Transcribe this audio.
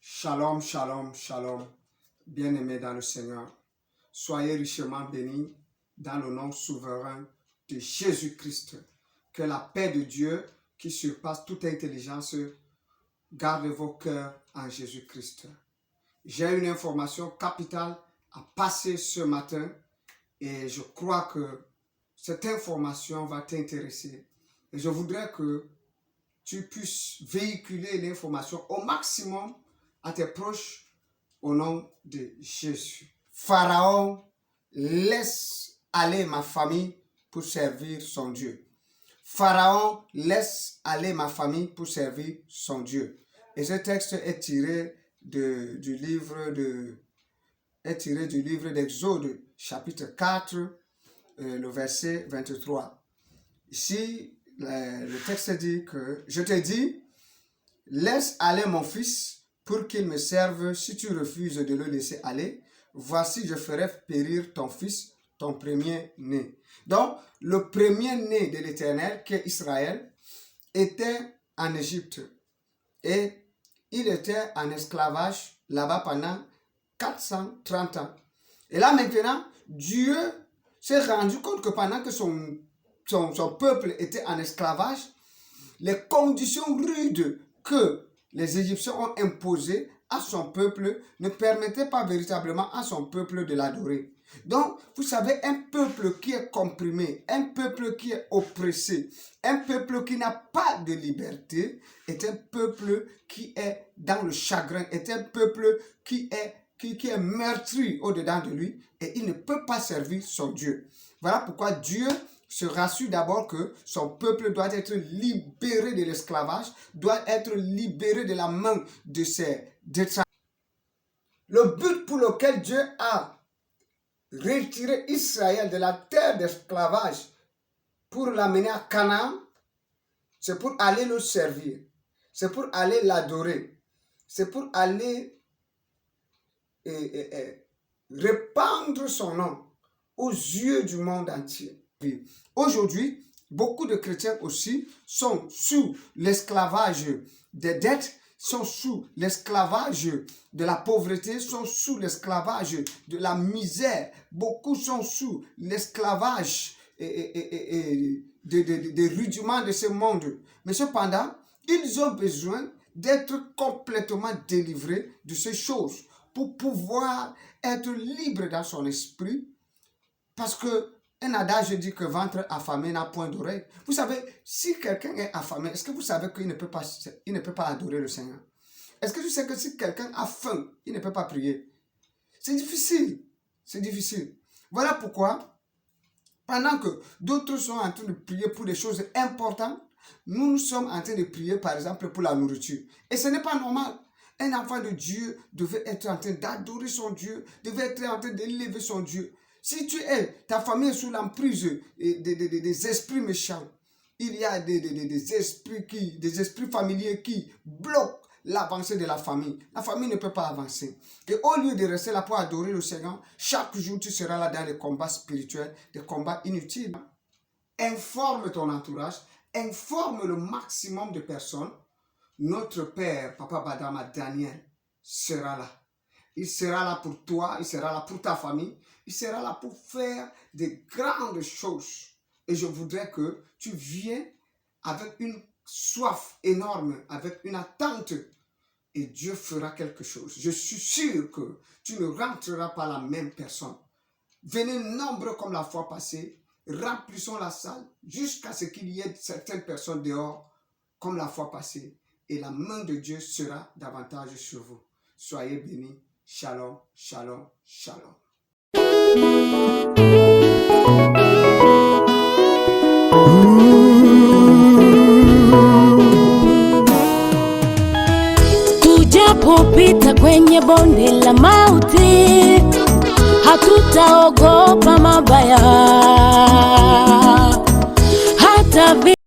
Shalom, shalom, shalom, bien-aimés dans le Seigneur. Soyez richement bénis dans le nom souverain de Jésus-Christ. Que la paix de Dieu, qui surpasse toute intelligence, garde vos cœurs en Jésus-Christ. J'ai une information capitale à passer ce matin et je crois que cette information va t'intéresser. Et je voudrais que tu puisses véhiculer l'information au maximum à tes proches au nom de Jésus. Pharaon laisse aller ma famille pour servir son Dieu. Pharaon laisse aller ma famille pour servir son Dieu. Et ce texte est tiré du livre d'Exode, chapitre 4, le verset 23. Ici, le texte dit que je te dis, laisse aller mon fils pour qu'il me serve. Si tu refuses de le laisser aller, voici je ferai périr ton fils, ton premier-né. Donc, le premier-né de l'Éternel, qui est Israël, était en Égypte. Et il était en esclavage là-bas pendant 430 ans. Et là maintenant, Dieu s'est rendu compte que pendant que son peuple était en esclavage, les conditions rudes que les Égyptiens ont imposées à son peuple ne permettaient pas véritablement à son peuple de l'adorer. Donc, vous savez, un peuple qui est comprimé, un peuple qui est oppressé, un peuple qui n'a pas de liberté, est un peuple qui est dans le chagrin, est un peuple qui est meurtri au-dedans de lui et il ne peut pas servir son Dieu. Voilà pourquoi Dieu se rassure d'abord que son peuple doit être libéré de l'esclavage, doit être libéré de la main de ses détracteurs. Le but pour lequel Dieu a retiré Israël de la terre d'esclavage pour l'amener à Canaan, c'est pour aller le servir, c'est pour aller l'adorer, c'est pour aller répandre son nom aux yeux du monde entier. Aujourd'hui, beaucoup de chrétiens aussi sont sous l'esclavage des dettes, sont sous l'esclavage de la pauvreté, sont sous l'esclavage de la misère. Beaucoup sont sous l'esclavage des rudiments de ce monde. Mais cependant, ils ont besoin d'être complètement délivrés de ces choses pour pouvoir être libres dans son esprit. Parce que un adage dit que ventre affamé n'a point d'oreille. Vous savez, si quelqu'un est affamé, est-ce que vous savez qu'il ne peut pas adorer le Seigneur? Est-ce que tu sais que si quelqu'un a faim, il ne peut pas prier? C'est difficile. C'est difficile. Voilà pourquoi, pendant que d'autres sont en train de prier pour des choses importantes, nous sommes en train de prier, par exemple, pour la nourriture. Et ce n'est pas normal. Un enfant de Dieu devait être en train d'adorer son Dieu, devait être en train d'élever son Dieu. Si ta famille est sous l'emprise des esprits méchants, il y a des esprits familiers qui bloquent l'avancée de la famille. La famille ne peut pas avancer. Et au lieu de rester là pour adorer le Seigneur, chaque jour tu seras là dans les combats spirituels, des combats inutiles. Informe ton entourage, informe le maximum de personnes. Notre Père, Papa Badama Daniel, sera là. Il sera là pour toi, il sera là pour ta famille, il sera là pour faire de grandes choses. Et je voudrais que tu viennes avec une soif énorme, avec une attente, et Dieu fera quelque chose. Je suis sûr que tu ne rentreras pas la même personne. Venez nombreux comme la fois passée, remplissons la salle jusqu'à ce qu'il y ait certaines personnes dehors comme la fois passée. Et la main de Dieu sera davantage sur vous. Soyez bénis. Shalom, shalom, shalom. Tujapopita kwenye bonde la mauti, hatutaogopa mabaya. Hata